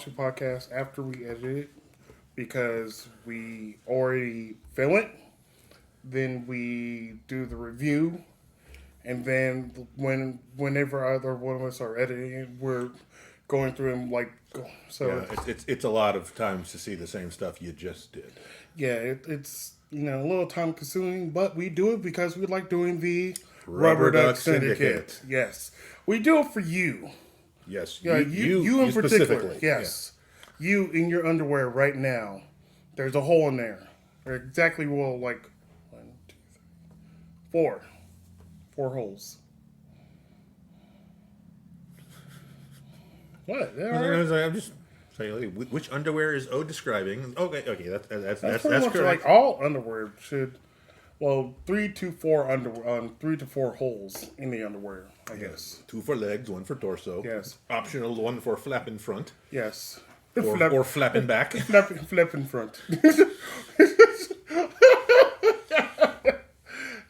launch the podcast after we edit it because we already film it. Then we do the review, and then whenever either one of us are editing it, we're going through and so. Yeah, it's a lot of times to see the same stuff you just did. Yeah, it's a little time consuming, but we do it because we like doing the Rubber Duck Syndicate. Yes, we do it for you. Yes, Yeah, you in particular. specifically. Yes, you in your underwear right now. There's a hole in there. There exactly one, two, three, four holes. What? I'm just saying, which underwear is O describing? Okay, that's That's pretty much correct. like all underwear should. Well, 3 to 4 holes in the underwear, I guess. 2 for legs, 1 for torso. Yes. Optional 1 for flap in front. Yes. Or flap in back. Flap in front.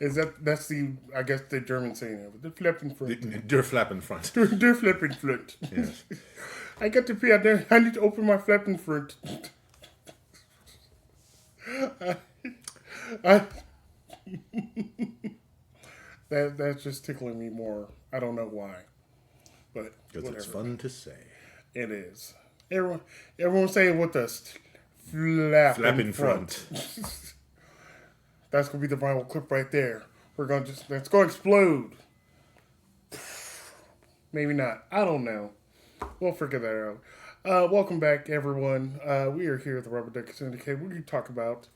That's the German saying of it. The flap in front. Der flap in front. Der flap in front. Yes. I got to pee out there. I need to open my flap in front. That's just tickling me more. I don't know why, but Because it's fun to say. It is. Everyone say it with us. Flap in front. That's gonna be the viral clip right there. That's gonna explode. Maybe not. I don't know. We'll figure that out. Welcome back, everyone. We are here at the Rubber Duck Syndicate. We can talk about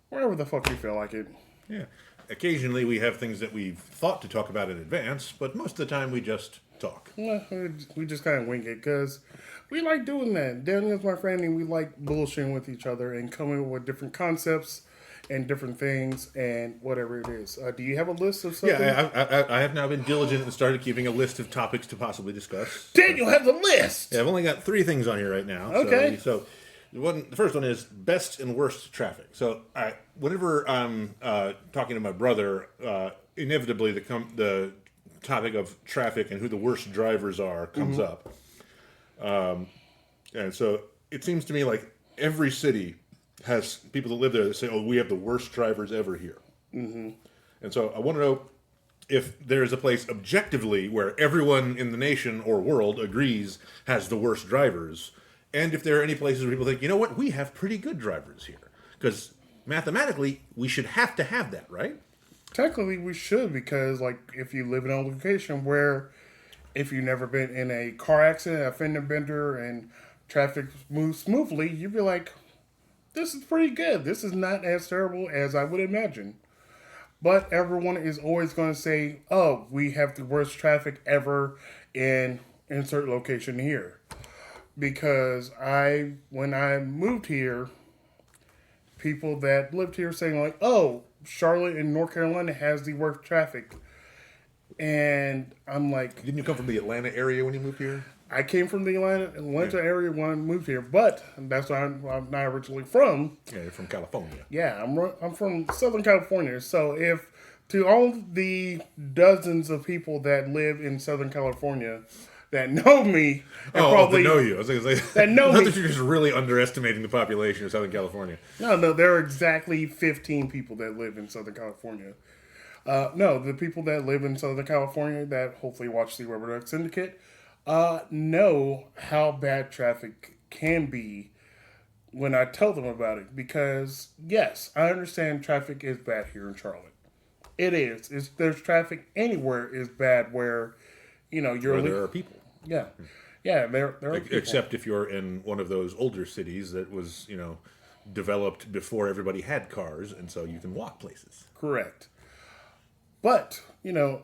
whatever the fuck we feel like it. Yeah. Occasionally we have things that we've thought to talk about in advance, but most of the time we just talk. Well, we just kind of wing it because we like doing that. Daniel's my friend, and we like bullshitting with each other and coming up with different concepts and different things and whatever it is. Do you have a list of something? Yeah, I have now been diligent and started keeping a list of topics to possibly discuss. Daniel has a list! Yeah, I've only got 3 things on here right now. Okay. So the first one is best and worst traffic. So whenever I'm talking to my brother, inevitably the topic of traffic and who the worst drivers are comes up. And so it seems to me like every city has people that live there that say, oh, we have the worst drivers ever here. Mm-hmm. And so I want to know if there's a place objectively where everyone in the nation or world agrees has the worst drivers, and if there are any places where people think, you know what, we have pretty good drivers here. Because mathematically, we should have to have that, right? Technically, we should, because if you live in a location where if you've never been in a car accident, a fender bender, and traffic moves smoothly, you'd be like, this is pretty good. This is not as terrible as I would imagine. But everyone is always going to say, oh, we have the worst traffic ever in insert location here. Because when I moved here, people that lived here saying like, oh, Charlotte in North Carolina has the worst traffic. And I'm like... Didn't you come from the Atlanta area when you moved here? I came from the Atlanta area when I moved here, but that's where I'm not originally from. Yeah, you're from California. Yeah, I'm from Southern California. So if to all the dozens of people that live in Southern California that know me, and probably that know you. I was going to say that know me. That you're just really underestimating the population of Southern California. No, there are exactly 15 people that live in Southern California. No, the people that live in Southern California that hopefully watch the Rubber Duck Syndicate know how bad traffic can be when I tell them about it. Because, yes, I understand traffic is bad here in Charlotte. It is. There's traffic anywhere is bad where, where there are people. Yeah. Yeah, there are people. Except if you're in one of those older cities that was, developed before everybody had cars, and so you can walk places. Correct. But,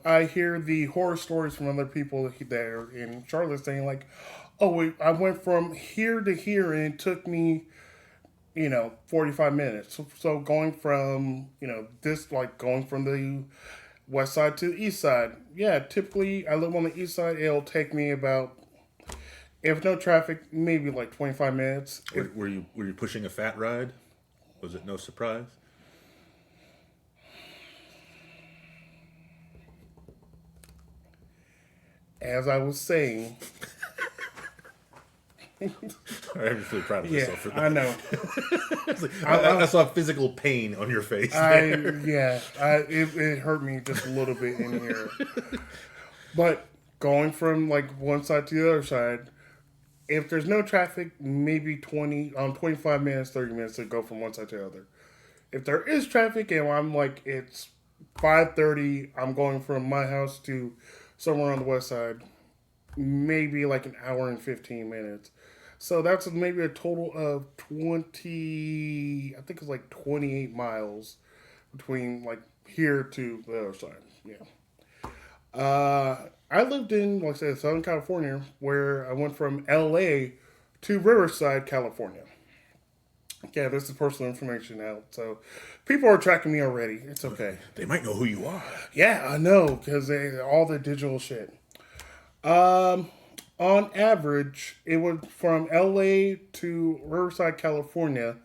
I hear the horror stories from other people there in Charlotte saying like, oh, I went from here to here and it took me, 45 minutes. So going from, going from the west side to the east side. Yeah, typically I live on the east side. It'll take me about, if no traffic, maybe 25 minutes. Were you pushing a fat ride? Was it no surprise? As I was saying, I'm just really proud of Yeah, myself for that. I know. I saw physical pain on your face there. It hurt me just a little bit in here. But going from like one side to the other side, if there's no traffic, maybe 25 minutes, 30 minutes to go from one side to the other. If there is traffic and I'm like, it's 5:30, I'm going from my house to somewhere on the west side, maybe like an hour and 15 minutes. So that's maybe a total of 20, I think it's like 28 miles between like here to the other side. Yeah. I lived in, like I said, Southern California, where I went from LA to Riverside, California. Yeah, this is personal information now. So people are tracking me already. It's okay. They might know who you are. Yeah, I know, because all the digital shit. On average, it was from LA to Riverside, California.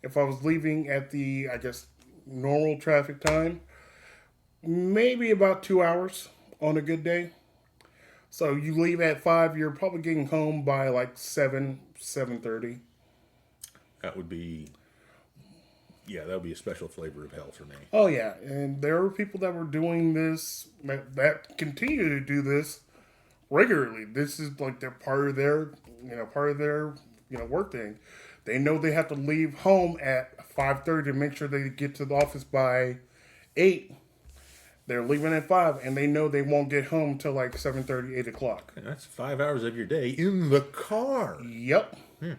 If I was leaving at the, I guess, normal traffic time, maybe about 2 hours on a good day. So you leave at 5, you're probably getting home by like 7:30. That would be, yeah, that would be a special flavor of hell for me. Oh yeah, and there were people that were doing this that continue to do this regularly. This is like they're part of their work thing. They know they have to leave home at 5:30 to make sure they get to the office by 8. They're leaving at 5, and they know they won't get home till like 7:30, 8 o'clock. And that's 5 hours of your day in the car. Yep. Yeah.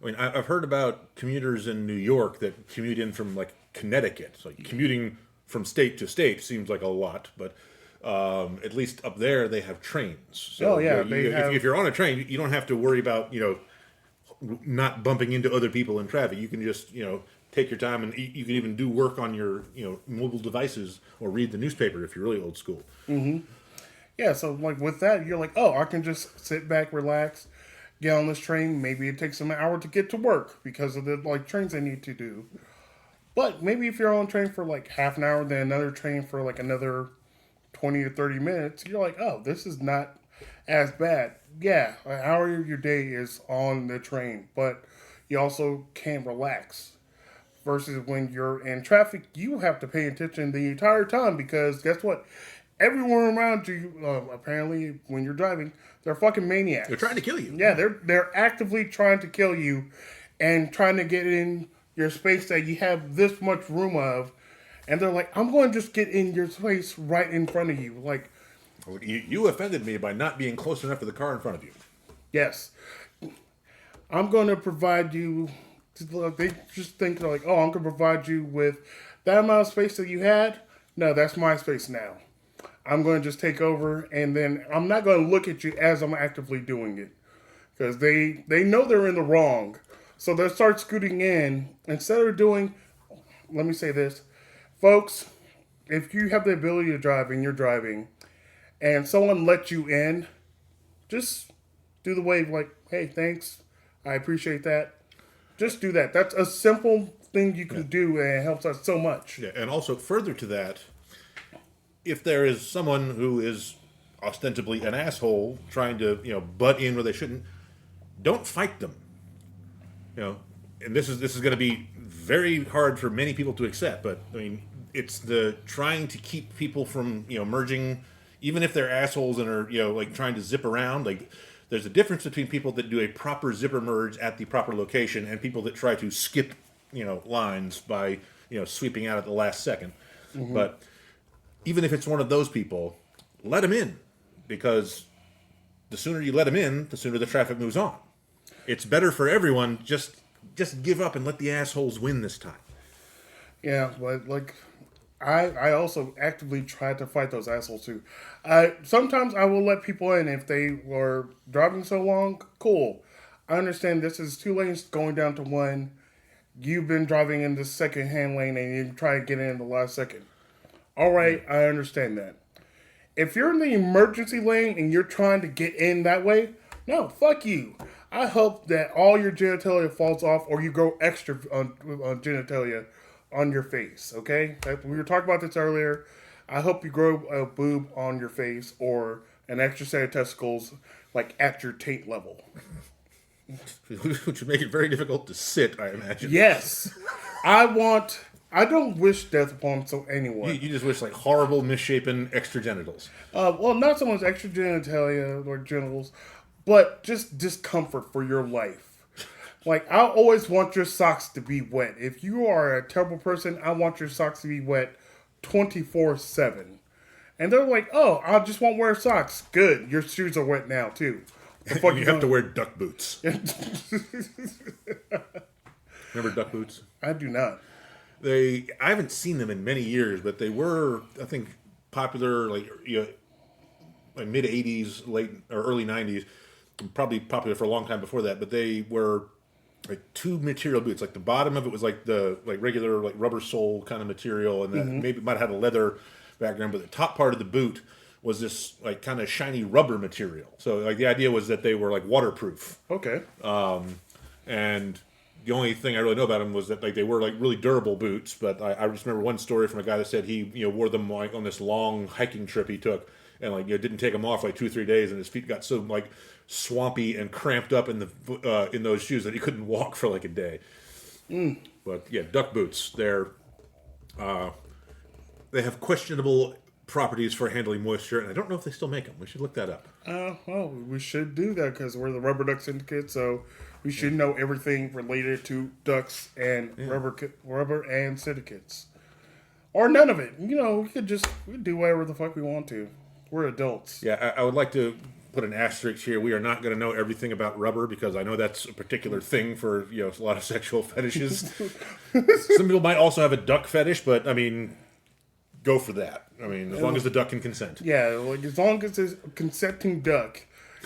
I mean, I've heard about commuters in New York that commute in from like Connecticut. So commuting from state to state seems like a lot, but at least up there they have trains. So, Oh yeah, if you're on a train, you don't have to worry about not bumping into other people in traffic. You can just take your time, and you can even do work on your mobile devices or read the newspaper if you're really old school. Yeah, so like with that, you're like, oh, I can just sit back, relax, get on this train. Maybe it takes them an hour to get to work because of the like trains I need to do. But maybe if you're on a train for like half an hour, then another train for like another 20 to 30 minutes, you're like, oh, this is not as bad. Yeah, an hour of your day is on the train, but you also can relax. Versus when you're in traffic, you have to pay attention the entire time because guess what? Everyone around you, apparently, when you're driving, they're fucking maniacs. They're trying to kill you. Yeah, they're actively trying to kill you, and trying to get in your space that you have this much room of, and they're like, "I'm going to just get in your space right in front of you." Like, you offended me by not being close enough to the car in front of you. yes, I'm going to provide you. They just think they're like, "Oh, I'm going to provide you with that amount of space that you had." No, that's my space now. I'm going to just take over, and then I'm not going to look at you as I'm actively doing it. Because they know they're in the wrong. So they'll start scooting in. Instead of doing, let me say this. Folks, if you have the ability to drive and you're driving, and someone lets you in, just do the wave like, hey, thanks. I appreciate that. Just do that. That's a simple thing you can do, and it helps us so much. Yeah, and also further to that, if there is someone who is ostensibly an asshole trying to butt in where they shouldn't, don't fight them. And this is going to be very hard for many people to accept. But I mean, it's the trying to keep people from merging, even if they're assholes and are like trying to zip around. Like there's a difference between people that do a proper zipper merge at the proper location and people that try to skip lines by sweeping out at the last second. Mm-hmm. But even if it's one of those people, let them in, because the sooner you let them in, the sooner the traffic moves on. It's better for everyone. Just give up and let the assholes win this time. Yeah, but like, I also actively try to fight those assholes too. Sometimes I will let people in if they were driving so long. Cool. I understand this is 2 lanes going down to 1. You've been driving in the second-hand lane and you try to get in the last second. All right, I understand that. If you're in the emergency lane and you're trying to get in that way, no, fuck you. I hope that all your genitalia falls off or you go extra on genitalia on your face, okay? We were talking about this earlier. I hope you grow a boob on your face or an extra set of testicles, like at your taint level. which would make it very difficult to sit, I imagine. Yes. I don't wish death upon anyone. You just wish like horrible, misshapen extra genitals. Well, not so much extra genitalia or genitals, but just discomfort for your life. Like, I always want your socks to be wet. If you are a terrible person, I want your socks to be wet 24/7. And they're like, oh, I just won't wear socks. Good. Your shoes are wet now, too. The fuck You have to wear duck boots. Remember duck boots? I do not. I haven't seen them in many years, but they were, I think, popular like mid '80s, late or early '90s. Probably popular for a long time before that. But they were like two material boots. Like the bottom of it was like the regular like rubber sole kind of material, and then maybe it might have had a leather background. But the top part of the boot was this like kind of shiny rubber material. So like the idea was that they were like waterproof. Okay. And the only thing I really know about them was that like they were like really durable boots. But I just remember one story from a guy that said he wore them like on this long hiking trip he took, and like didn't take them off like 2-3 days, and his feet got so like swampy and cramped up in those shoes that he couldn't walk for like a day. But yeah, duck boots. They have questionable properties for handling moisture, and I don't know if they still make them. We should look that up. Well, we should do that because we're the Rubber Duck Syndicate, so we should know everything related to ducks and rubber and syndicates, or none of it. We could do whatever the fuck we want to. We're adults. Yeah, I would like to put an asterisk here. We are not going to know everything about rubber because I know that's a particular thing for a lot of sexual fetishes. Some people might also have a duck fetish, but I mean, go for that. I mean, as long as the duck can consent. Yeah, like as long as it's a consenting duck.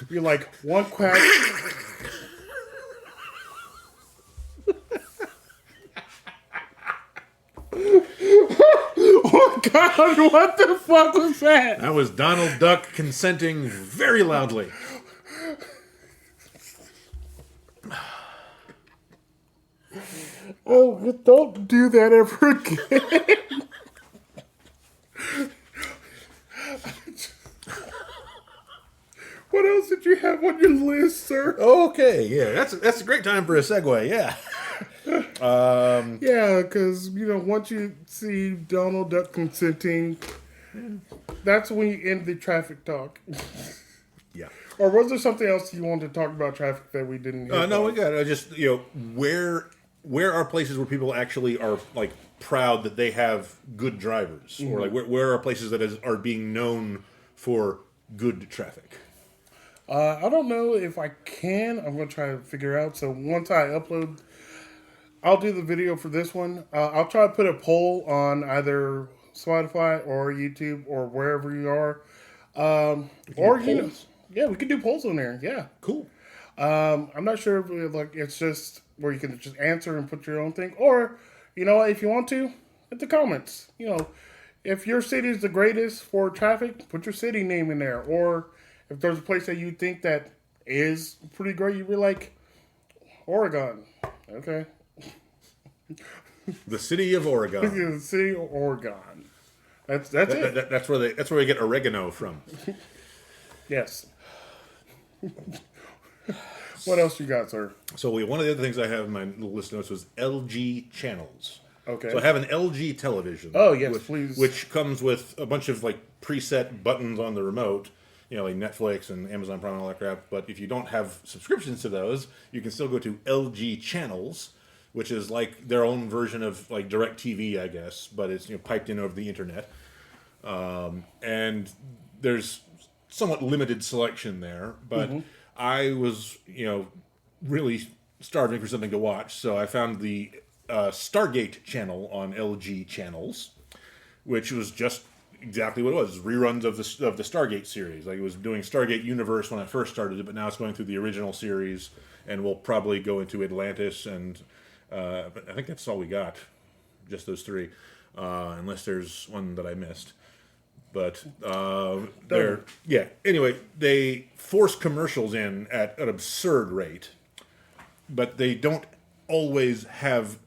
You're like one quack. Oh God! What the fuck was that? That was Donald Duck consenting very loudly. Oh, don't do that ever again. What else did you have on your list, sir? Okay, yeah, that's a great time for a segue. Yeah. Yeah, because once you see Donald Duck consenting, that's when you end the traffic talk. Yeah. Or was there something else you wanted to talk about traffic that we didn't? No, we got just where are places where people actually are like proud that they have good drivers, or like where are places that are being known for good traffic? I don't know if I can. I'm going to try to figure out. So once I upload, I'll do the video for this one. I'll try to put a poll on either Spotify or YouTube or wherever you are. Or yeah, we could do polls on there. Yeah, Cool. I'm not sure if it's just where you can just answer and put your own thing, or if you want to, hit the comments. If your city is the greatest for traffic, put your city name in there, or if there's a place that you think that is pretty great, you'd be like, Oregon. Okay. The city of Oregon. The city of Oregon. That's it. That's where we get oregano from. Yes. What else you got, sir? So one of the other things I have in my little list notes was LG channels. Okay. So I have an LG television. Oh, yes, please. Which comes with a bunch of like preset buttons on the remote, like Netflix and Amazon Prime and all that crap. But if you don't have subscriptions to those, you can still go to LG channels, which is like their own version of like DirecTV, I guess, but it's piped in over the internet. And there's somewhat limited selection there, but I was really starving for something to watch, so I found the Stargate channel on LG channels, which was just exactly what it was, reruns of the Stargate series. Like, it was doing Stargate Universe when I first started it, but now it's going through the original series, and we'll probably go into Atlantis, and but I think that's all we got, just those three, unless there's one that I missed. But anyway, they force commercials in at an absurd rate, but they don't always have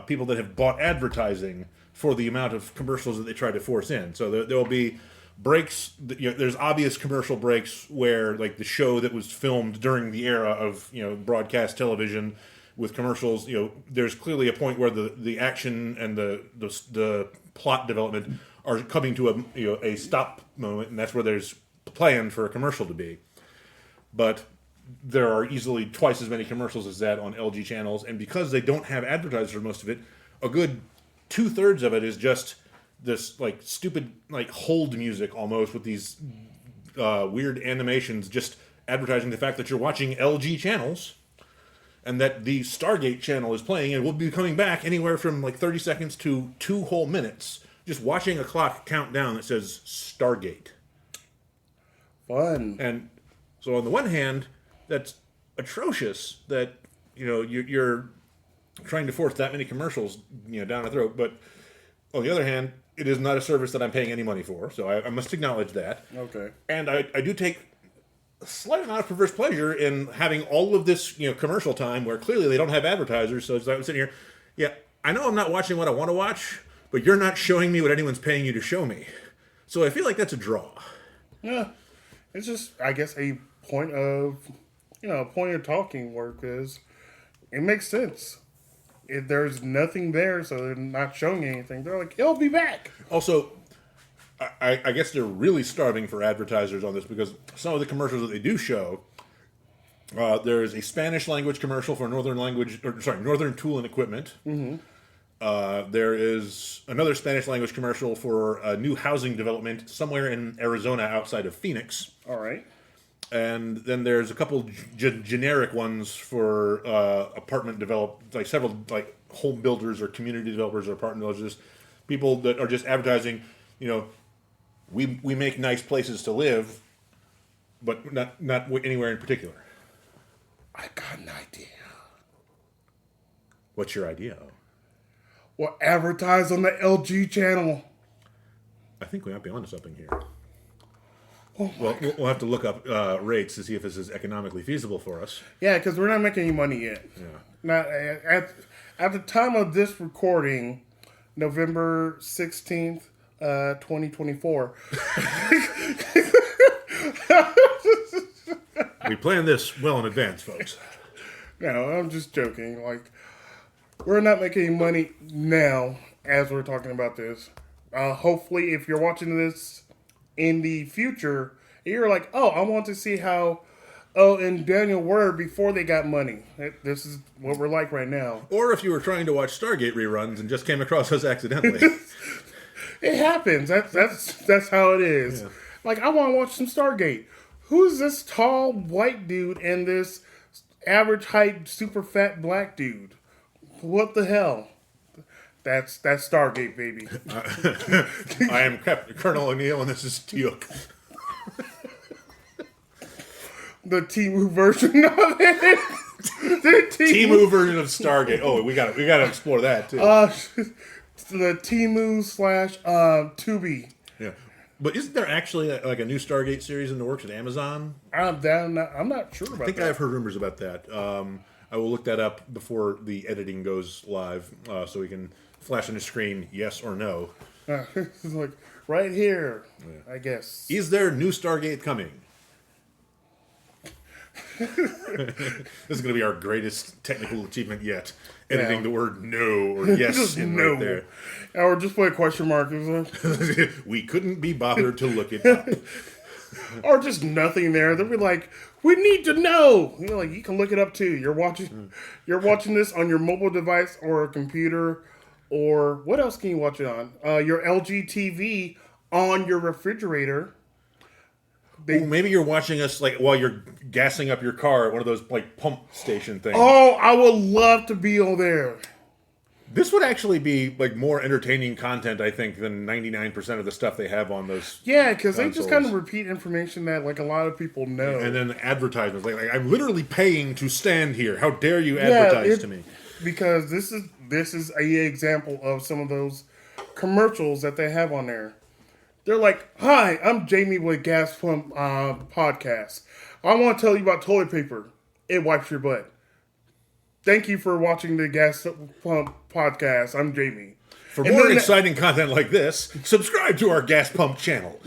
people that have bought advertising for the amount of commercials that they try to force in. So there'll be breaks. There's obvious commercial breaks where, like, the show that was filmed during the era of broadcast television with commercials. There's clearly a point where the action and the plot development are coming to a stop moment, and that's where there's planned for a commercial to be. But there are easily twice as many commercials as that on LG channels, and because they don't have advertisers for most of it, a good 2/3 of it is just this like stupid like hold music almost with these weird animations, just advertising the fact that you're watching LG channels, and that the Stargate channel is playing, and we'll be coming back anywhere from like 30 seconds to 2 whole minutes, just watching a clock count down that says Stargate. Fun. And so on the one hand, that's atrocious that you're trying to force that many commercials down the throat. But on the other hand, it is not a service that I'm paying any money for, so I must acknowledge that. Okay. And I do take a slight amount of perverse pleasure in having all of this commercial time where clearly they don't have advertisers. So I'm sitting here, yeah, I know I'm not watching what I want to watch, but you're not showing me what anyone's paying you to show me. So I feel like that's a draw. Yeah, it's just, I guess, a point of talking where, because it makes sense. If there's nothing there, so they're not showing anything, they're like, it'll be back. Also, I guess they're really starving for advertisers on this, because some of the commercials that they do show, there's a Spanish language commercial for Northern Tool and Equipment. Mm-hmm. There is another Spanish language commercial for a new housing development somewhere in Arizona outside of Phoenix. All right. And then there's a couple generic ones for apartment like several like home builders or community developers or apartment developers, people that are just advertising, we make nice places to live, but not anywhere in particular. I got an idea. What's your idea? Well, advertise on the LG channel. I think we might be onto something here. Well, we'll have to look up rates to see if this is economically feasible for us. Yeah, because we're not making any money yet. Yeah. Not at the time of this recording, November 16th, 2024. We planned this well in advance, folks. No, I'm just joking. Like, we're not making any money now as we're talking about this. Hopefully, if you're watching this in the future, you're like, oh, I want to see how, and Daniel were before they got money. This is what we're like right now. Or if you were trying to watch Stargate reruns and just came across us accidentally. It happens. That's how it is. Yeah. Like, I want to watch some Stargate. Who's this tall white dude and this average height, super fat black dude? What the hell? That's Stargate, baby. I am Captain Colonel O'Neill, and this is Teok. The Temu version of it. The Temu version of Stargate. Oh, we got to explore that too. The Temu / Tubi. Yeah, but isn't there actually like a new Stargate series in the works at Amazon? I'm not sure about that. I think I've heard rumors about that. I will look that up before the editing goes live, so we can flash on the screen yes or no. It's like right here, yeah. I guess. Is there new Stargate coming? This is going to be our greatest technical achievement yet. Editing the word no or yes just in no. right there. Or just put a question mark. We couldn't be bothered to look it up. Or just nothing there. They'll be like, we need to know. Like, you can look it up too. You're watching this on your mobile device or a computer, or what else can you watch it on? Your LG TV on your refrigerator. Maybe you're watching us like while you're gassing up your car at one of those like pump station things. Oh, I would love to be on there. This would actually be like more entertaining content, I think, than 99% of the stuff they have on those. Yeah, because they just kind of repeat information that like a lot of people know. And then advertisements, like I'm literally paying to stand here. How dare you advertise to me? Because this is a example of some of those commercials that they have on there. They're like, "Hi, I'm Jamie with Gas Pump Podcast. I want to tell you about toilet paper. It wipes your butt. Thank you for watching the Gas Pump Podcast. I'm Jamie." For more exciting content like this, subscribe to our Gas Pump channel.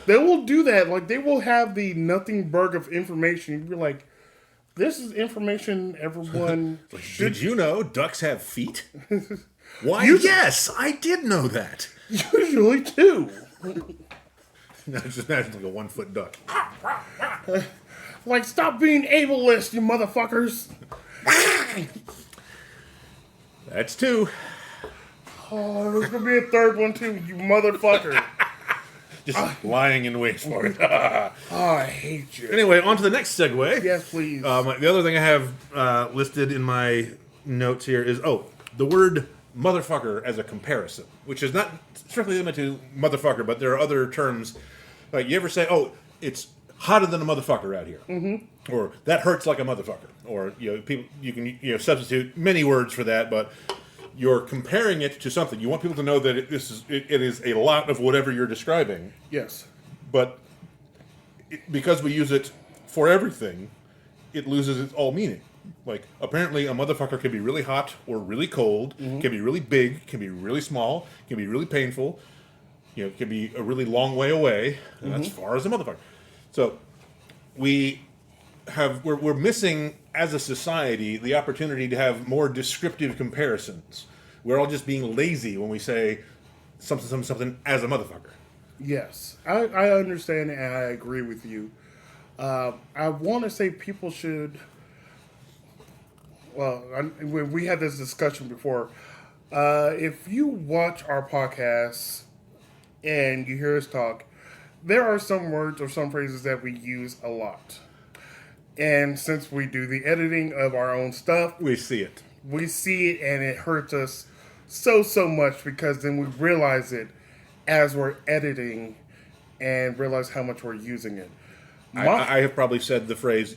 They will do that. Like, they will have the nothing burg of information. You'd be like, this is information everyone should. Did you know ducks have feet? Why, yes, I did know that. Usually do. Now just imagine like a 1 foot duck. Like, stop being ableist, you motherfuckers. That's 2. Oh, there's going to be a third one, too, you motherfucker. Just lying in wait for it. Oh, I hate you. Anyway, on to the next segue. Yes, please. The other thing I have listed in my notes here is, the word motherfucker as a comparison, which is not strictly limited to motherfucker, but there are other terms. Like, you ever say, it's hotter than a motherfucker out here. Mm-hmm. Or, that hurts like a motherfucker. Or, people, you can substitute many words for that, but you're comparing it to something. You want people to know that it is a lot of whatever you're describing. Yes. But because we use it for everything, it loses its all meaning. Like, apparently a motherfucker can be really hot or really cold, can be really big, can be really small, can be really painful, can be a really long way away, and that's as far as a motherfucker. So we're missing, as a society, the opportunity to have more descriptive comparisons. We're all just being lazy when we say something as a motherfucker. Yes. I understand and I agree with you. I want to say people should... Well, we had this discussion before. If you watch our podcasts and you hear us talk, there are some words or some phrases that we use a lot. And since we do the editing of our own stuff, We see it. and it hurts us so much because then we realize it as we're editing and realize how much we're using it. I have probably said the phrase,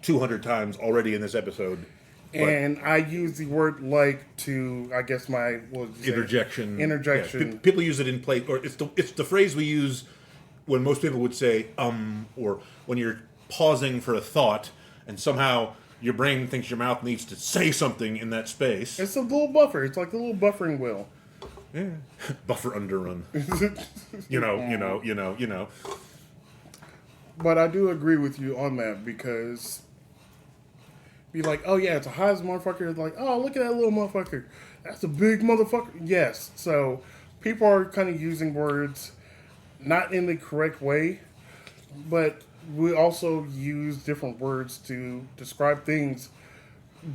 200 times already in this episode. And I use the word like to, I guess, my Interjection. Interjection. Yeah, people use it in place, or it's the phrase we use when most people would say, or when you're pausing for a thought, and somehow your brain thinks your mouth needs to say something in that space. It's a little buffer. It's like a little buffering wheel. Yeah. Buffer underrun. you know. But I do agree with you on that because be like, oh yeah, it's a hot motherfucker. It's like, oh, look at that little motherfucker. That's a big motherfucker. Yes. So people are kind of using words not in the correct way, but we also use different words to describe things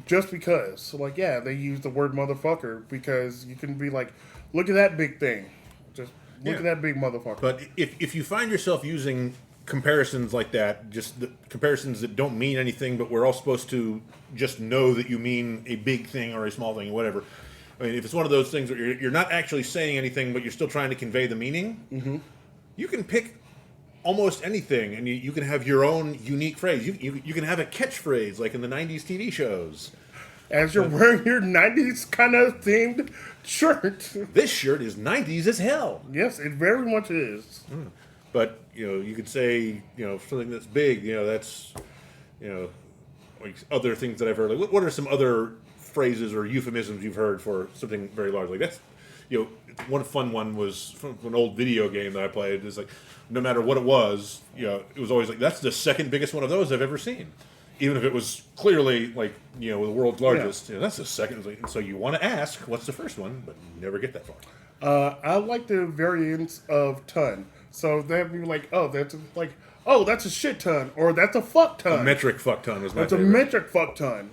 just because. So like, yeah, they use the word motherfucker because you can be like, look at that big thing. Just look at that big motherfucker. But if you find yourself using comparisons like that, just the comparisons that don't mean anything, but we're all supposed to just know that you mean a big thing or a small thing or whatever. I mean, if it's one of those things where you're not actually saying anything, but you're still trying to convey the meaning, you can pick almost anything, and you can have your own unique phrase. You can have a catchphrase, like in the 90s TV shows. As you're wearing your 90s kind of themed shirt. This shirt is 90s as hell. Yes, it very much is. But, you could say, something that's big, that's, like other things that I've heard. Like, what are some other phrases or euphemisms you've heard for something very large? Like, that's, one fun one was from an old video game that I played. It's like, no matter what it was, it was always like, that's the second biggest one of those I've ever seen. Even if it was clearly, like, the world's largest. That's the second. And so you want to ask, what's the first one? But you never get that far. I like the variants of ton. So they'd be like, that's a shit ton, or that's a fuck ton. A metric fuck ton is my That's favorite. a metric fuck ton.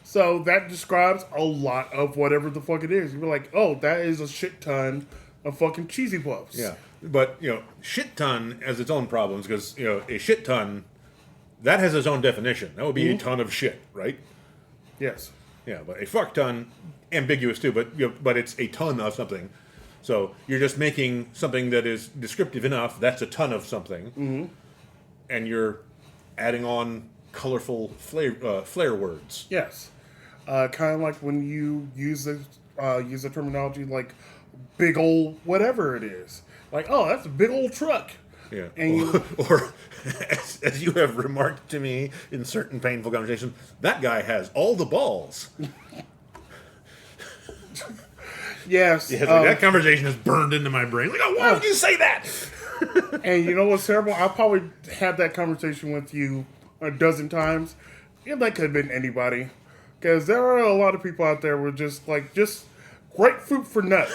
So that describes a lot of whatever the fuck it is. You'd be like, that is a shit ton of fucking cheesy puffs. Yeah. But, shit ton has its own problems because, a shit ton, that has its own definition. That would be a ton of shit, right? Yes. Yeah, but a fuck ton, ambiguous too, but it's a ton of something. So you're just making something that is descriptive enough, that's a ton of something, and you're adding on colorful flair words. Yes. Kind of like when you use the terminology like big old whatever it is. Like, that's a big old truck. Yeah. And or as you have remarked to me in certain painful conversations, that guy has all the balls. Yes. Yeah, that conversation is burned into my brain. Like, why would you say that? And you know what's terrible? I probably had that conversation with you a dozen times. Yeah, that could have been anybody. Because there are a lot of people out there who are just grapefruit for nuts.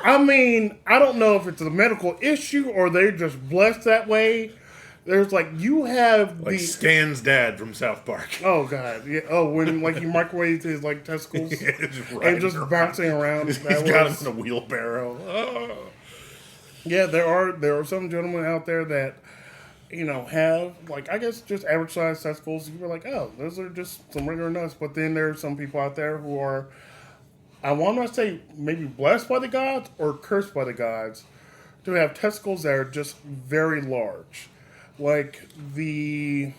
I mean, I don't know if it's a medical issue or they're just blessed that way. There's you have Like Stan's dad from South Park. Oh god, yeah. Oh, when he microwaved his testicles Yeah, just and just bouncing around. He's got him in a wheelbarrow. Oh. Yeah, there are some gentlemen out there that have I guess just average sized testicles. You were like, oh, those are just some regular nuts. But then there are some people out there who are, I want to say maybe blessed by the gods or cursed by the gods to have testicles that are just very large. I mean,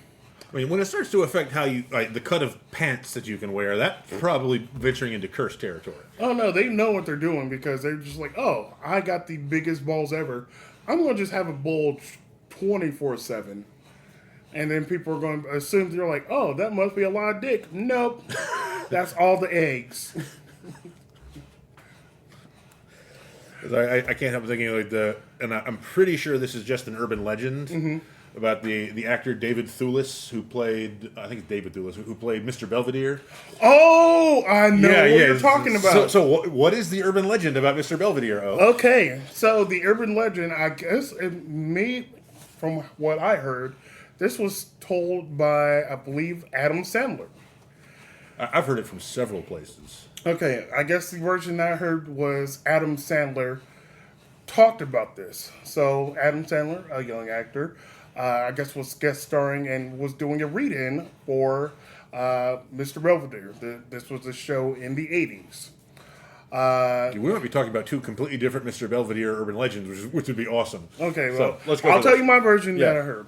when it starts to affect how you the cut of pants that you can wear, that's probably venturing into cursed territory. Oh no, they know what they're doing because they're just like, oh, I got the biggest balls ever. I'm gonna just have a bulge 24/7, and then people are going to assume they're like, oh, that must be a lot of dick. Nope, that's all the eggs. I can't help thinking and I'm pretty sure this is just an urban legend about the actor David Thewlis who played, I think it's David Thewlis, who played Mr. Belvedere. Oh, I know what you're talking about. So what is the urban legend about Mr. Belvedere? Okay, so the urban legend, I guess, from what I heard, this was told by, I believe, Adam Sandler. I've heard it from several places. Okay, I guess the version I heard was Adam Sandler talked about this. So Adam Sandler, a young actor, I guess was guest starring and was doing a read-in for Mr. Belvedere. This was a show in the 80s. We might be talking about two completely different Mr. Belvedere urban legends, which would be awesome. Okay, so well, let's go. I'll tell you my version that I heard.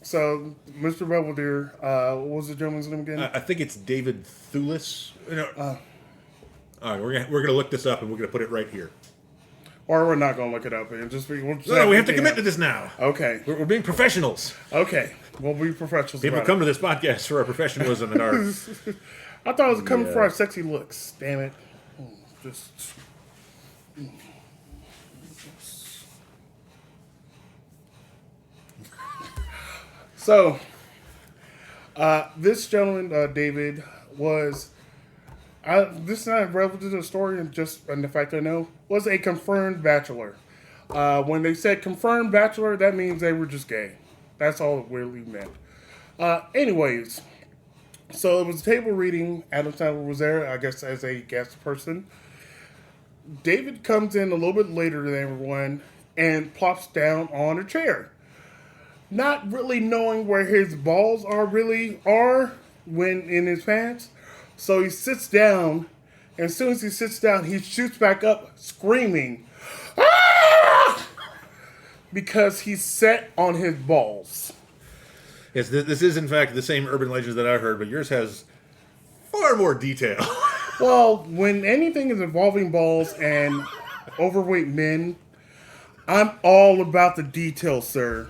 So, Mr. Belvedere, what was the gentleman's name again? I think it's David Thewlis. All right, we're gonna look this up and we're gonna put it right here. Or we're not gonna look it up and No, we have to commit to this now. Okay, We're being professionals. okay, we'll be professionals. People come to this podcast for our professionalism and our. I thought it was coming for our sexy looks. Damn it! Just. So, this gentleman, David, was. This is not relevant to the story, and just and the fact I know was a confirmed bachelor. When they said confirmed bachelor, that means they were just gay. That's all it really meant. Anyways, so it was a table reading. Adam Sandler was there, I guess, as a guest person. David comes in a little bit later than everyone and plops down on a chair, not really knowing where his balls are when in his pants. So he sits down, and as soon as he sits down, he shoots back up screaming, "Ah!" because he's set on his balls. Yes, this is in fact the same urban legend that I heard, but yours has far more detail. Well, when anything is involving balls and overweight men, I'm all about the details, sir.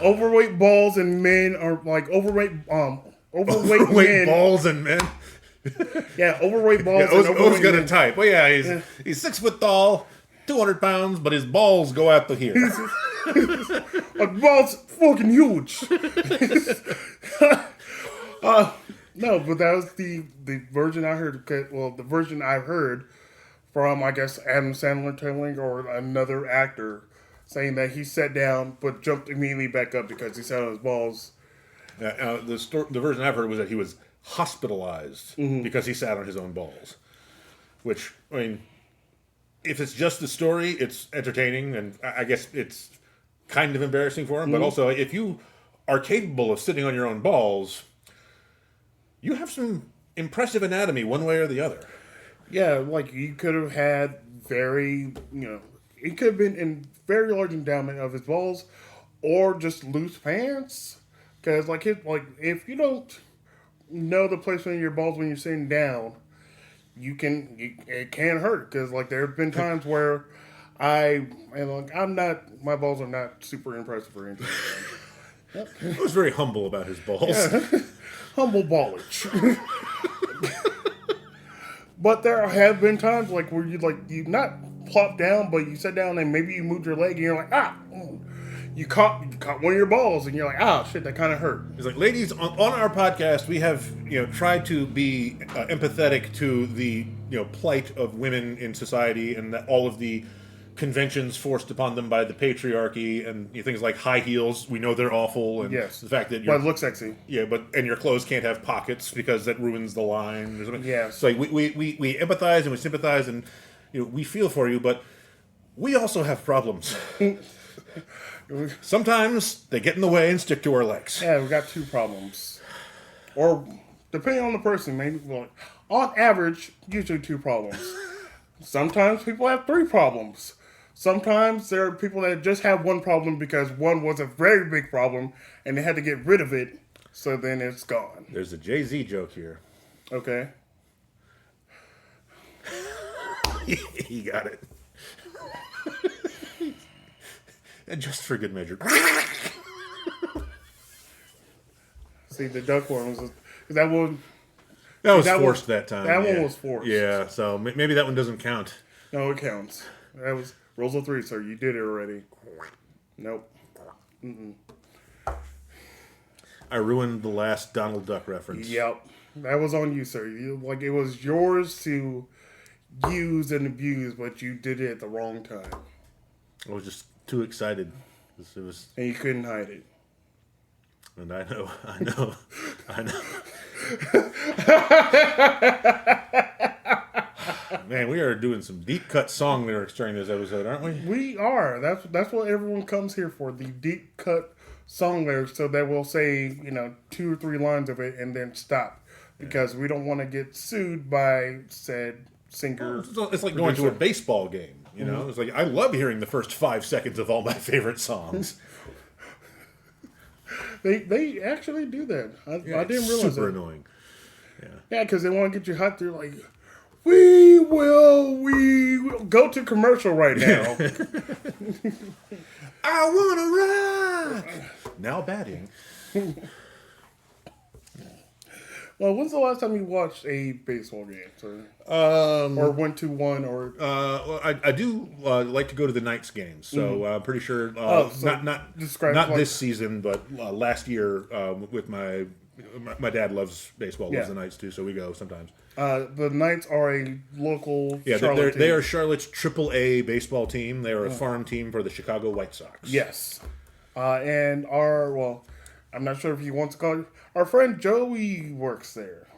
Overweight balls and men are like overweight men. Balls and men. Yeah, overweight balls. Yeah, and overweight O's got men. a type. Well, yeah, he's 6 foot tall, 200 pounds, but his balls go out to here. My balls fucking huge. No, but that was the version I heard. Well, the version I heard from, I guess, Adam Sandler telling or another actor saying that he sat down but jumped immediately back up because he sat on his balls. The version I've heard was that he was hospitalized because he sat on his own balls. Which, I mean, if it's just the story, it's entertaining, and I guess it's kind of embarrassing for him. But also, if you are capable of sitting on your own balls, you have some impressive anatomy one way or the other. Yeah, like you could have had it could have been in very large endowment of his balls, or just loose pants. Because if you don't know the placement of your balls when you're sitting down, it can hurt. Because there have been times where my balls are not super impressive or anything. Yep. He was very humble about his balls. Yeah. Humble ballage. But there have been times where you not plop down, but you sat down and maybe you moved your leg and you're like, you caught one of your balls and you're like, shit, that kind of hurt. It's like, ladies, on our podcast, we have tried to be empathetic to the plight of women in society and that all of the conventions forced upon them by the patriarchy and things like high heels. We know they're awful, and Yes. the fact that But it looks sexy. and your clothes can't have pockets because that ruins the line. Or something. Yeah. So like, we empathize and we sympathize and we feel for you, but we also have problems. Sometimes they get in the way and stick to our legs. Yeah, we got 2 problems. Or, depending on the person, maybe, well, on average, usually 2 problems. Sometimes people have 3 problems. Sometimes there are people that just have 1 problem because one was a very big problem and they had to get rid of it, so then it's gone. There's a Jay-Z joke here. Okay. He got it. And just for good measure. See, the duck one was... That one... That was that forced one- that time. that one yeah. was forced. Yeah, so maybe that one doesn't count. No, it counts. That was... Rules of 3, sir. You did it already. Nope. I ruined the last Donald Duck reference. Yep. That was on you, sir. It was yours to use and abuse, but you did it at the wrong time. I was just too excited. It was, And you couldn't hide it. and I know. Man, we are doing some deep cut song lyrics during this episode, aren't we? We are. That's what everyone comes here for. The deep cut song lyrics, so that we'll say 2 or 3 lines of it and then stop because we don't want to get sued by said singer. It's like going to a baseball game. It's like I love hearing the first 5 seconds of all my favorite songs. They actually do that. I didn't realize super that. annoying. Yeah, because they want to get you hot. They're like, we will go to commercial right now. I wanna rock. Now batting. Well, when's the last time you watched a baseball game, sir? Or went to one, or Well, I do like to go to the Knights games, so I'm pretty sure so not describe, this season, but last year with my dad loves baseball, loves the Knights too, so we go sometimes. the Knights are a local Yeah, Charlotte they team. are Charlotte's AAA baseball team. They are a farm team for the Chicago White Sox. Yes. And I'm not sure if he wants to call it, our friend Joey works there.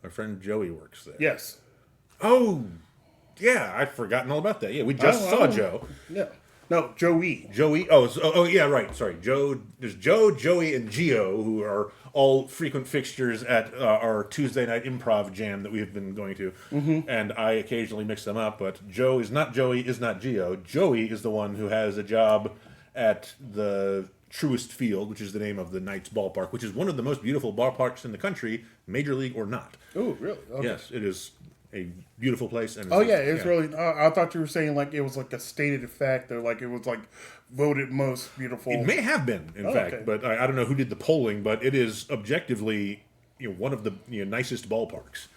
Our friend Joey works there. Yes. Oh, yeah, I'd forgotten all about that. Yeah, we just saw Joe. Yeah. No, Joey. Joey. Oh, yeah, right. Sorry, Joe. There's Joe, Joey, and Gio, who are all frequent fixtures at our Tuesday night improv jam that we have been going to. Mm-hmm. And I occasionally mix them up, but Joe is not Joey, is not Gio. Joey is the one who has a job at the Truist Field, which is the name of the Knights ballpark, which is one of the most beautiful ballparks in the country, major league or not. Oh, really? Okay. Yes, it is a beautiful place. And It's really. I thought you were saying like it was like a stated fact, or like it was like voted most beautiful. It may have been, in fact, okay. but I don't know who did the polling, but it is objectively one of the nicest ballparks.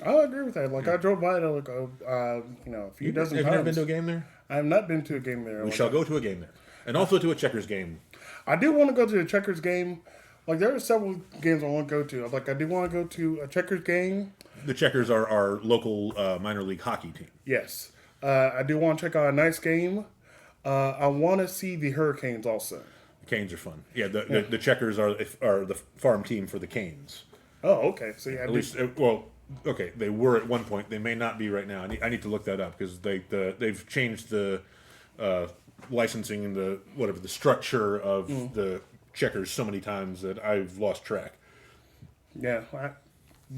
I agree with that. Like I drove by it like a few dozen Have times. you ever been to a game there? I have not been to a game there. We shall go to a game there. And also to a Checkers game. I do want to go to a Checkers game. Like there are several games I want to go to. Like I do want to go to a Checkers game. The Checkers are our local minor league hockey team. Yes. I do want to check out a nice game. I want to see the Hurricanes also. The Canes are fun. Yeah, the Checkers are the farm team for the Canes. Oh, okay. So yeah, At least, okay, they were at one point. They may not be right now. I need to look that up because they've changed the licensing and the structure of the Checkers so many times that I've lost track. Yeah, I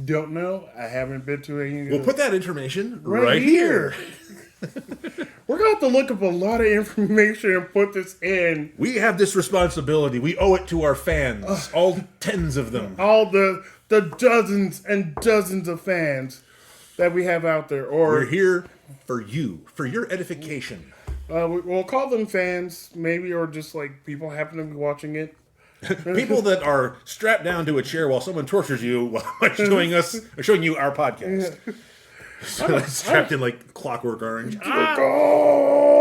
don't know. I haven't been to any. We'll put that information right here. We're going to have to look up a lot of information and put this in. We have this responsibility. We owe it to our fans, all tens of them. All the dozens and dozens of fans that we have out there. Or We're here for you, for your edification. we'll call them fans, maybe, or just like people happen to be watching it. People that are strapped down to a chair while someone tortures you while showing you our podcast. So it's trapped in like Clockwork Orange. Oh!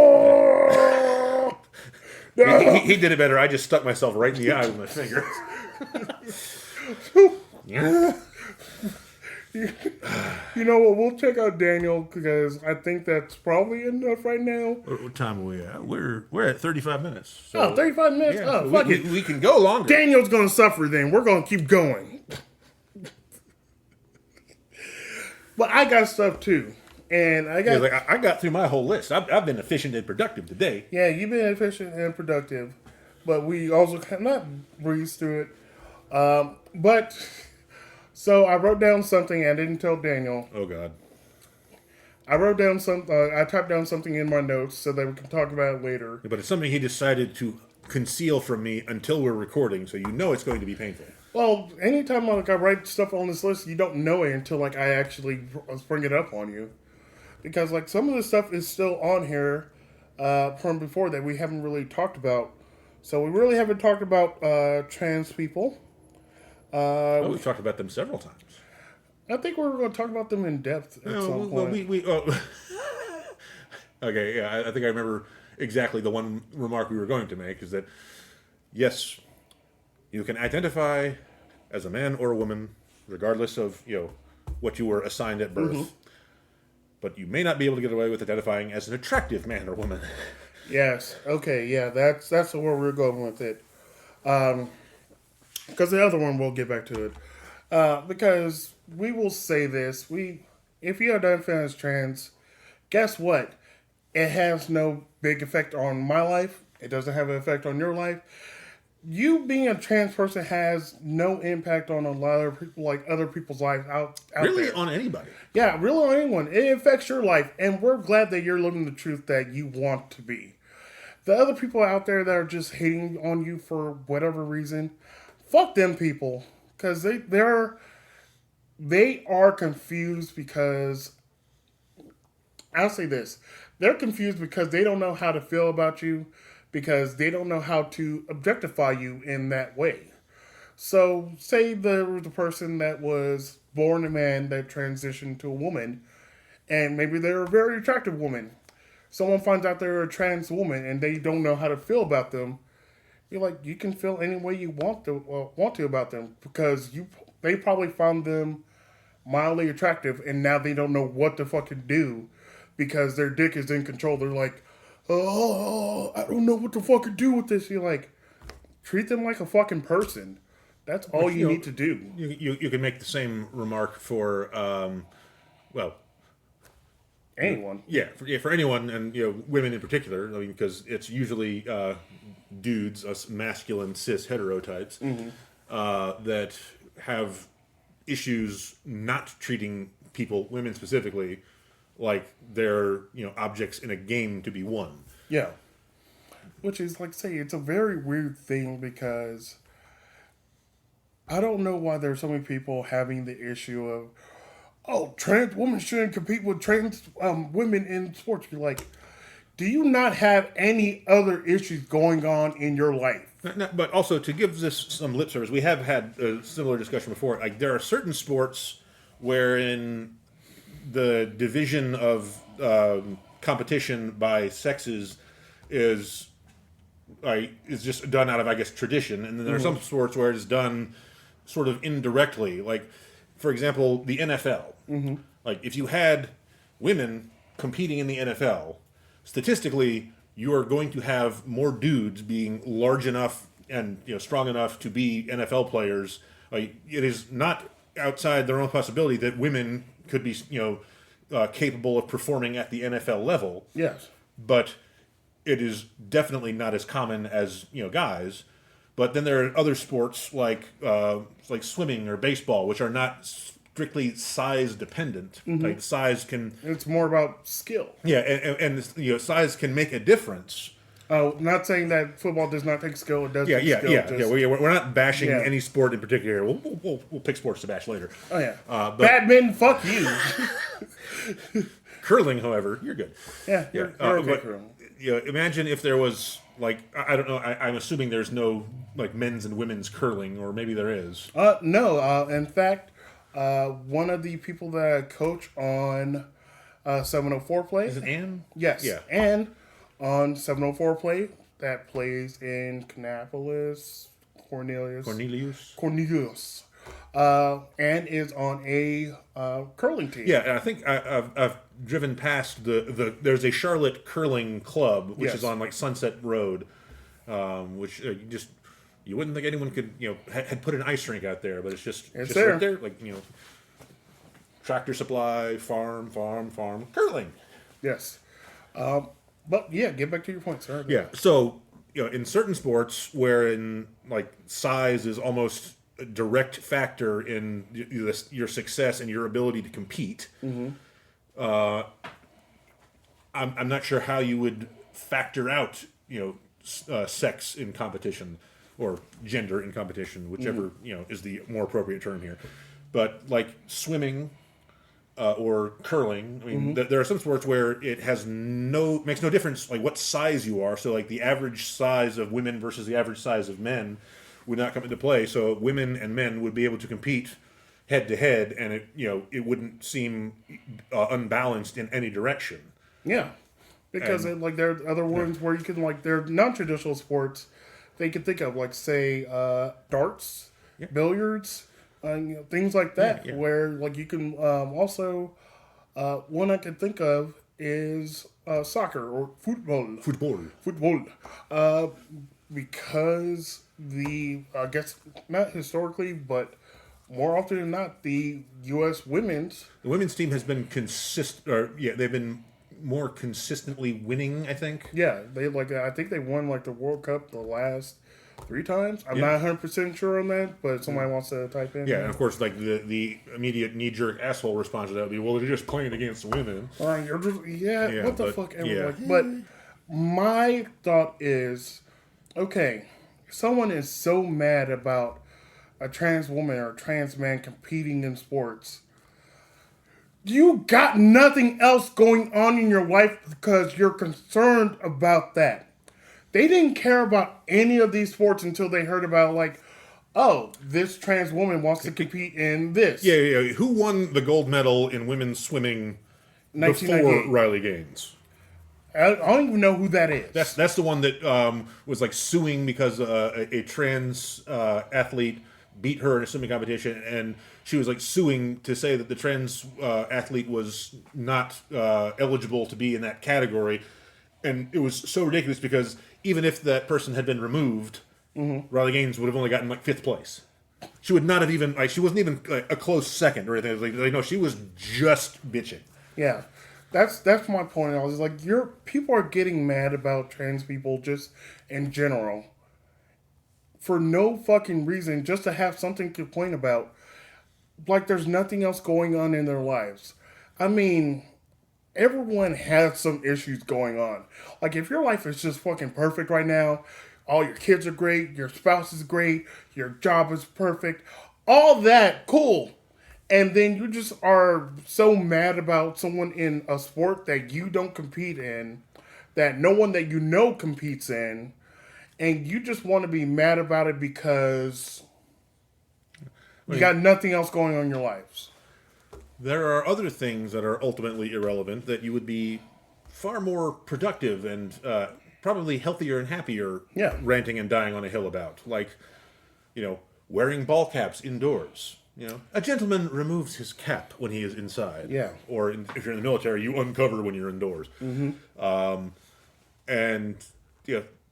He did it better. I just stuck myself right in the eye with my finger. You know what? We'll check out Daniel because I think that's probably enough right now. What time are we at? We're at 35 minutes. So, Oh, 35 minutes? yeah, Oh, so fuck we, it. we can go longer. Daniel's going to suffer then. We're going to keep going. But I got stuff too. And I got... Yeah, like, I got through my whole list. I've been efficient and productive today. Yeah, you've been efficient and productive. But we also cannot breeze through it. But... So I wrote down something I didn't tell Daniel. Oh, God. I wrote down I typed down something in my notes so that we can talk about it later. But it's something he decided to conceal from me until we're recording, so you know it's going to be painful. Well, anytime I write stuff on this list, you don't know it until I actually bring it up on you, because some of the stuff is still on here from before that we haven't really talked about. So we really haven't talked about trans people. We've talked about them several times. I think we're going to talk about them in depth at some point. Okay, yeah, I think I remember exactly the one remark we were going to make is that, yes, you can identify as a man or a woman, regardless of, what you were assigned at birth, but you may not be able to get away with identifying as an attractive man or woman. Yes. Okay. Yeah. That's where we're going with it. Because the other one, we'll get back to it. Because we will say this: if you identify as trans, guess what? It has no big effect on my life. It doesn't have an effect on your life. You being a trans person has no impact on a lot of people, other people's lives out Really, there. on anybody. Yeah, really on anyone. It affects your life, and we're glad that you're living the truth that you want to be. The other people out there that are just hating on you for whatever reason, fuck them people, because they are confused because I'll say this: they're confused because they don't know how to feel about you, because they don't know how to objectify you in that way. So, say there was a person that was born a man that transitioned to a woman, and maybe they're a very attractive woman. Someone finds out they're a trans woman and they don't know how to feel about them. You're like, you can feel any way you want to about them, because they probably found them mildly attractive and now they don't know what to fucking do because their dick is in control. They're like, oh, I don't know what to fucking do with this. You're like, treat them like a fucking person. That's all you need to do. You can make the same remark for, Anyone. Yeah, for anyone, and women in particular. I mean, because it's usually dudes, us masculine cis heterotypes, that have issues not treating people, women specifically, like they're objects in a game to be won. Yeah, which is it's a very weird thing, because I don't know why there's so many people having the issue of, oh, trans women shouldn't compete with trans women in sports. You're like, do you not have any other issues going on in your life? But also, to give this some lip service, we have had a similar discussion before. Like, there are certain sports wherein the division of competition by sexes is just done out of, I guess, tradition, and then there are some sports where it's done sort of indirectly. Like, for example, the NFL. Like, if you had women competing in the NFL, statistically, you are going to have more dudes being large enough and strong enough to be NFL players. It is not outside their own possibility that women could be capable of performing at the NFL level. Yes, but it is definitely not as common as guys. But then there are other sports like swimming or baseball, which are not strictly size dependent. Like, size can... It's more about skill. Yeah, and size can make a difference. Oh, not saying that football does not take skill. It does take skill. Yeah. We're not bashing any sport in particular. We'll pick sports to bash later. Oh, yeah. Badminton, fuck you. Curling, however, you're good. Yeah. You're okay, curling. Imagine if there was, I don't know, I'm assuming there's no, men's and women's curling, or maybe there is. No. In fact, One of the people that I coach on 704 Play. Is it Anne? Yes. Yeah. And on 704 Play, that plays in Kannapolis, Cornelius. And is on a curling team. Yeah, and I think I've driven past there's a Charlotte curling club which Yes. is on like Sunset Road, which you wouldn't think anyone could had put an ice rink out there, but it's just there. right there, like Tractor Supply, farm, curling. Yes. But yeah, get back to your point, sir. Yeah, so in certain sports wherein like size is almost a direct factor in your success and your ability to compete. I'm not sure how you would factor out sex in competition or gender in competition, whichever is the more appropriate term here. But like swimming or curling, I mean, there are some sports where it makes no difference like what size you are. So like the average size of women versus the average size of men would not come into play. So women and men would be able to compete head to head, and it wouldn't seem unbalanced in any direction. Yeah. Because like there are other ones where you can like they're non-traditional sports they could think of like say darts, billiards, things like that where like you can also one I could think of is soccer or football. Because I guess not historically, but more often than not, the U.S. The women's team has been they've been more consistently winning, I think. Yeah, I think they won like the World Cup the last 3 times. I'm not 100% sure on that, but somebody wants to type in. Yeah, and of course, like the immediate knee-jerk asshole response to that would be, well, they're just playing against women. You're just, what the fuck? Yeah. But my thought is, okay, someone is so mad about a trans woman or a trans man competing in sports. You got nothing else going on in your life because you're concerned about that. They didn't care about any of these sports until they heard about like, oh, this trans woman wants to compete in this. Yeah. Who won the gold medal in women's swimming before Riley Gaines? I don't even know who that is. That's the one that was like suing because a trans athlete beat her in a swimming competition, and she was like suing to say that the trans athlete was not eligible to be in that category, and it was so ridiculous because even if that person had been removed, Riley Gaines would have only gotten like 5th place. She would not have even she wasn't even a close second or anything. Like no, she was just bitching. Yeah. That's my point. I was like, people are getting mad about trans people just in general for no fucking reason, just to have something to complain about. Like there's nothing else going on in their lives. I mean, everyone has some issues going on. Like if your life is just fucking perfect right now, all your kids are great, your spouse is great, your job is perfect, all that, cool. And then you just are so mad about someone in a sport that you don't compete in, that no one that you know competes in, and you just want to be mad about it because you got nothing else going on in your lives. There are other things that are ultimately irrelevant that you would be far more productive and probably healthier and happier ranting and dying on a hill about. Like, wearing ball caps indoors. A gentleman removes his cap when he is inside. Yeah. Or if you're in the military, you uncover when you're indoors. Mm-hmm. And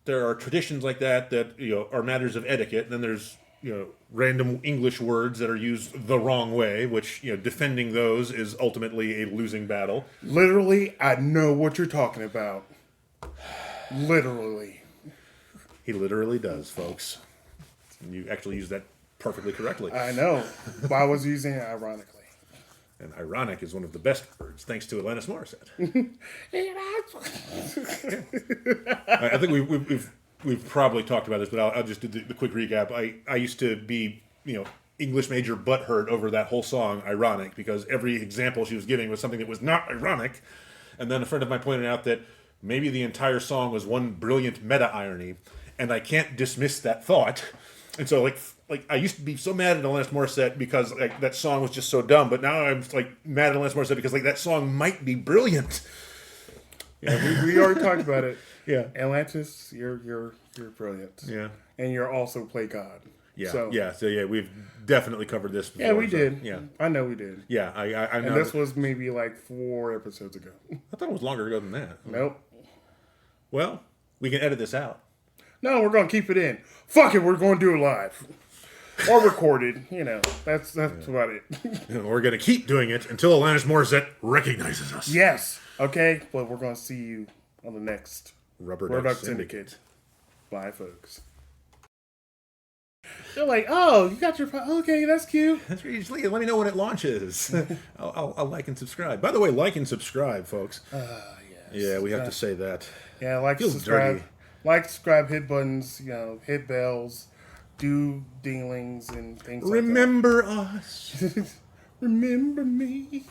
there are traditions like that are matters of etiquette. And then there's random English words that are used the wrong way, which defending those is ultimately a losing battle. Literally, I know what you're talking about. Literally. He literally does, folks. And you actually use that perfectly correctly. I know, but I was using it ironically. And ironic is one of the best words, thanks to Alanis Morissette. I think we've probably talked about this, but I'll just do the quick recap. I used to be English major butthurt over that whole song, Ironic, because every example she was giving was something that was not ironic. And then a friend of mine pointed out that maybe the entire song was one brilliant meta-irony, and I can't dismiss that thought. And so like I used to be so mad at Alanis Morissette because like that song was just so dumb, but now I'm like mad at Alanis Morissette because like that song might be brilliant. Yeah, we already talked about it. Yeah. Atlantis, you're brilliant. Yeah. And you're also play God. Yeah. So, So we've definitely covered this before. yeah, we so, did. Yeah. I know we did. Yeah, I know. And this was maybe like 4 episodes ago. I thought it was longer ago than that. Nope. Well, we can edit this out. No, we're gonna keep it in. Fuck it, we're gonna do it live. Or recorded. You know, that's about it. And we're going to keep doing it until Alanis Morissette recognizes us. Yes. Okay, but we're gonna see you on the next Rubber Duck Duck Syndicate. Bye, folks. They're like, oh, you got your... Okay, that's cute. That's really, just let me know when it launches. I'll like and subscribe. By the way, like and subscribe, folks. Yes. Yeah, we have to say that. Yeah, like, Feels subscribe. dirty. Like, subscribe, hit buttons, hit bells, do dinglings and things like that. Remember us. Remember me.